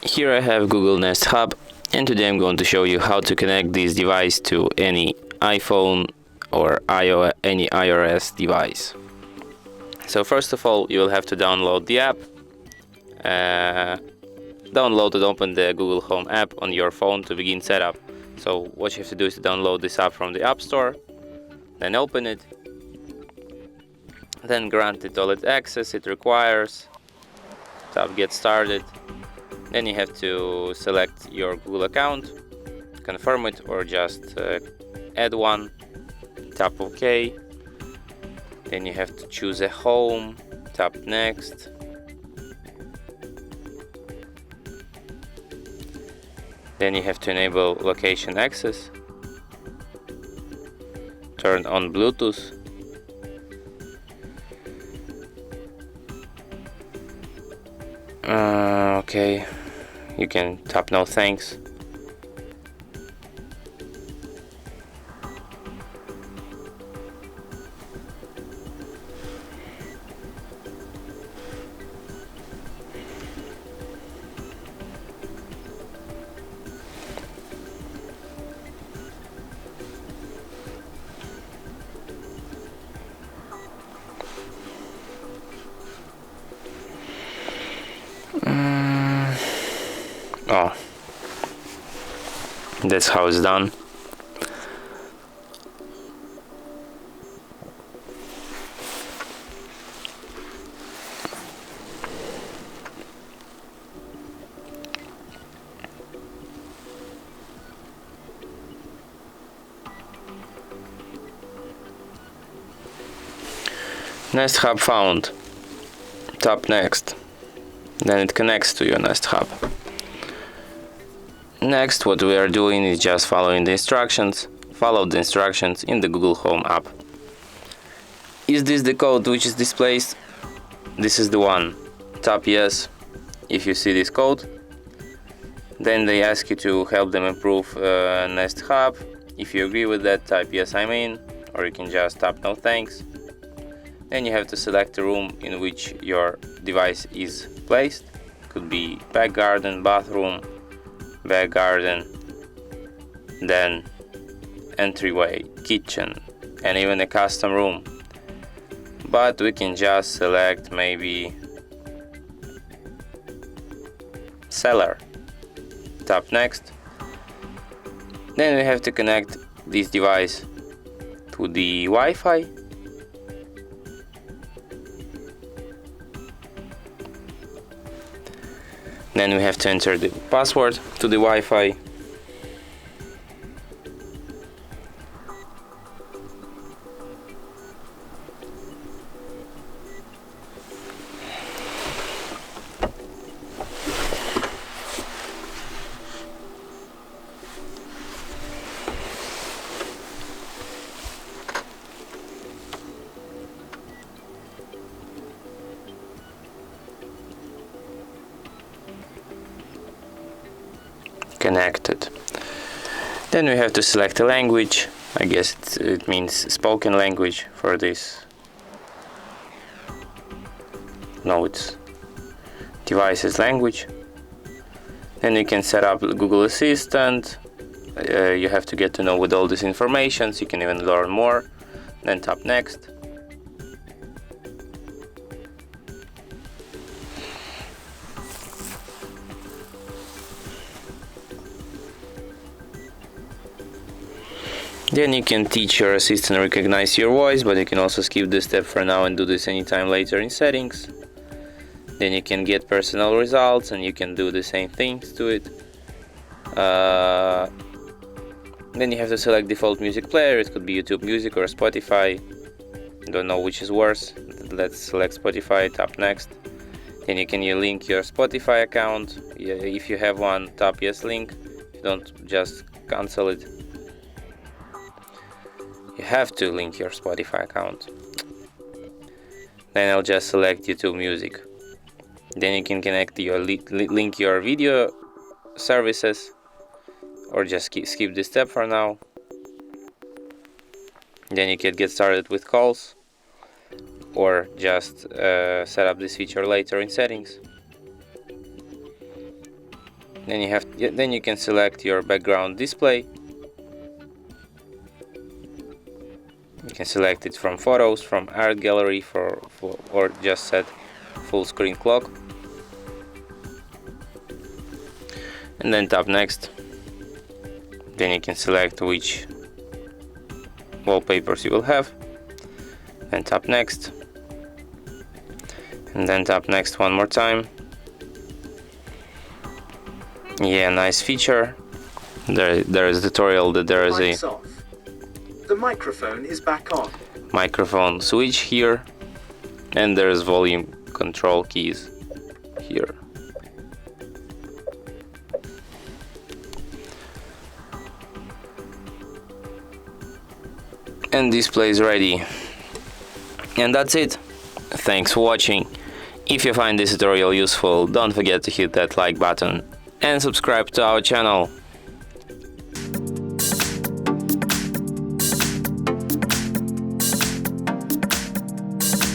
Here I have Google Nest Hub, and today I'm going to show you how to connect this device to any iPhone or any iOS device. So first of all, you will have to download the app. Download and open the Google Home app on your phone to begin setup. So what you have to do is to download this app from the App Store, then open it, then grant it all its access it requires, tap Get Started. Then you have to select your Google account, confirm it or just add one, tap OK. Then you have to choose a home, tap Next. Then you have to enable location access, turn on Bluetooth, okay, you can tap no thanks. Oh, that's how it's done. Nest Hub found. Tap Next. Then it connects to your Nest Hub. Next, what we are doing is just following the instructions. Follow the instructions in the Google Home app. Is this the code which is displayed? This is the one. Tap Yes if you see this code. Then they ask you to help them improve Nest Hub. If you agree with that, type Yes I'm in, or you can just tap No Thanks. Then you have to select the room in which your device is placed. Could be back garden, bathroom, back garden, then entryway, kitchen, and even a custom room. But we can just select maybe cellar. Tap Next. Then we have to connect this device to the Wi-Fi. Then we have to enter the password to the Wi-Fi. Connected. Then we have to select a language. I guess it means spoken language for this. No, it's device's language. Then you can set up Google Assistant. You have to get to know with all this information, so you can even learn more. Then tap Next. Then you can teach your assistant recognize your voice, but you can also skip this step for now and do this anytime later in settings. Then you can get personal results and you can do the same things to it. Then you have to select default music player. It could be YouTube Music or Spotify. Don't know which is worse. Let's select Spotify, tap Next. Then you can link your Spotify account. If you have one, tap Yes link. If you don't, just cancel it. You have to link your Spotify account. Then I'll just select YouTube Music. Then you can connect your link your video services, or just skip this step for now. Then you can get started with calls. or just set up this feature later in settings. Then you can select your background display. You can select it from photos, from art gallery, or just set full screen clock. And then tap next. Then you can select which wallpapers you will have. Then tap next. And then tap next one more time. Yeah, nice feature. There is a tutorial that there is Lights off. The microphone is back on. Microphone switch here, and there's volume control keys here. And display is ready. And that's it. Thanks for watching. If you find this tutorial useful, don't forget to hit that like button and subscribe to our channel.